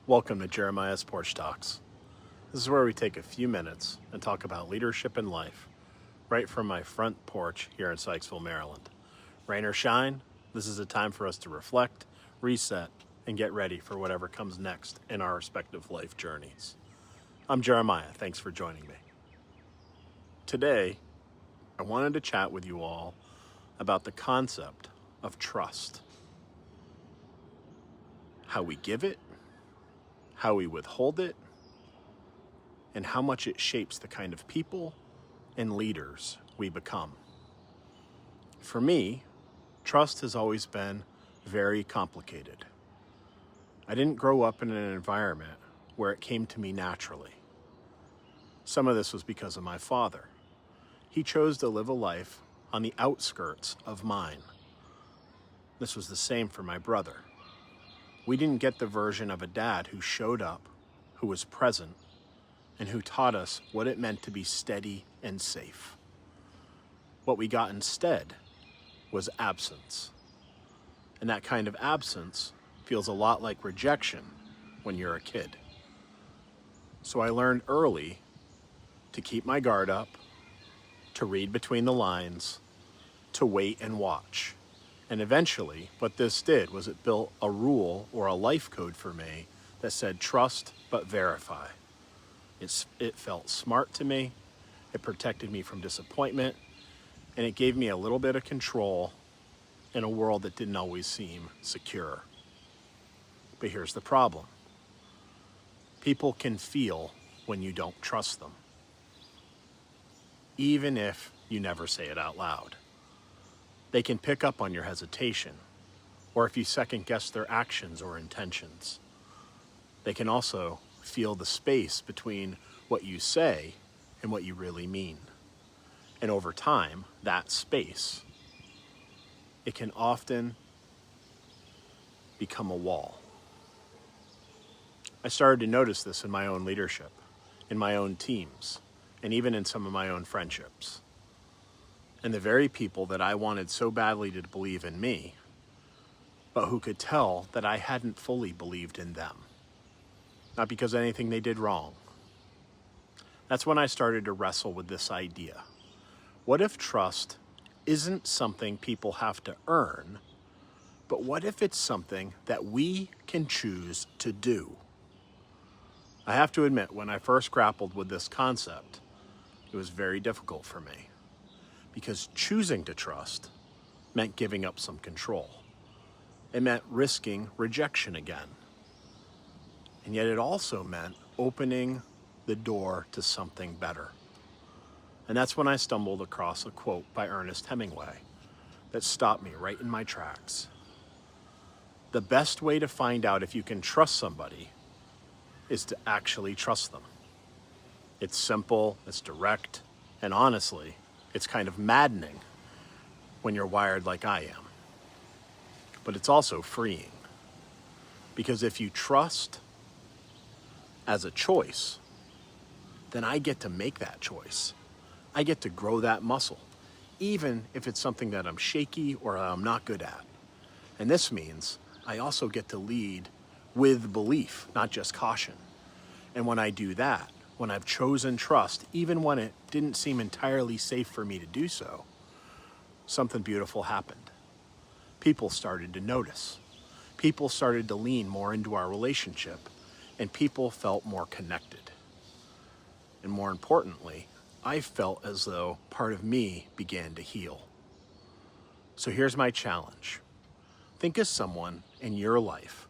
Welcome to Jeremiah's Porch Talks. This is where we take a few minutes and talk about leadership in life, right from my front porch here in Sykesville, Maryland. Rain or shine, this is a time for us to reflect, reset, and get ready for whatever comes next in our respective life journeys. I'm Jeremiah. Thanks for joining me. Today, I wanted to chat with you all about the concept of trust. How we give it, how we withhold it, and how much it shapes the kind of people and leaders we become. For me, trust has always been very complicated. I didn't grow up in an environment where it came to me naturally. Some of this was because of my father. He chose to live a life on the outskirts of mine. This was the same for my brother. We didn't get the version of a dad who showed up, who was present, and who taught us what it meant to be steady and safe. What we got instead was absence. And that kind of absence feels a lot like rejection when you're a kid. So I learned early to keep my guard up, to read between the lines, to wait and watch. And eventually, what this did was it built a rule or a life code for me that said trust but verify. It felt smart to me, it protected me from disappointment, and it gave me a little bit of control in a world that didn't always seem secure. But here's the problem. People can feel when you don't trust them, even if you never say it out loud. They can pick up on your hesitation, or if you second guess their actions or intentions. They can also feel the space between what you say and what you really mean. And over time, that space, it can often become a wall. I started to notice this in my own leadership, in my own teams, and even in some of my own friendships. And the very people that I wanted so badly to believe in me, but who could tell that I hadn't fully believed in them. Not because of anything they did wrong. That's when I started to wrestle with this idea. What if trust isn't something people have to earn, but what if it's something that we can choose to do? I have to admit, when I first grappled with this concept, it was very difficult for me. Because choosing to trust meant giving up some control. It meant risking rejection again. And yet it also meant opening the door to something better. And that's when I stumbled across a quote by Ernest Hemingway that stopped me right in my tracks. The best way to find out if you can trust somebody is to actually trust them. It's simple, it's direct, and honestly, it's kind of maddening when you're wired like I am. But it's also freeing. Because if you trust as a choice, then I get to make that choice. I get to grow that muscle, even if it's something that I'm shaky or I'm not good at. And this means I also get to lead with belief, not just caution. And when I do that, when I've chosen trust, even when it didn't seem entirely safe for me to do so, something beautiful happened. People started to notice. People started to lean more into our relationship, and people felt more connected. And more importantly, I felt as though part of me began to heal. So here's my challenge. Think of someone in your life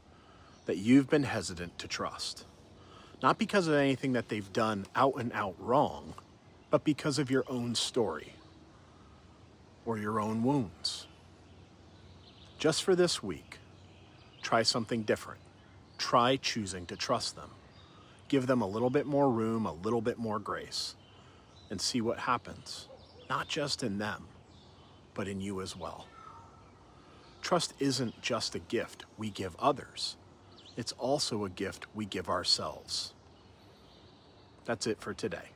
that you've been hesitant to trust. Not because of anything that they've done out and out wrong, but because of your own story or your own wounds. Just for this week, try something different. Try choosing to trust them. Give them a little bit more room, a little bit more grace, and see what happens. Not just in them, but in you as well. Trust isn't just a gift we give others. It's also a gift we give ourselves. That's it for today.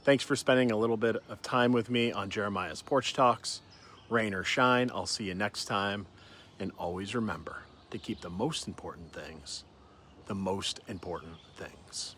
Thanks for spending a little bit of time with me on Jeremiah's Porch Talks. Rain or shine, I'll see you next time. And always remember to keep the most important things the most important things.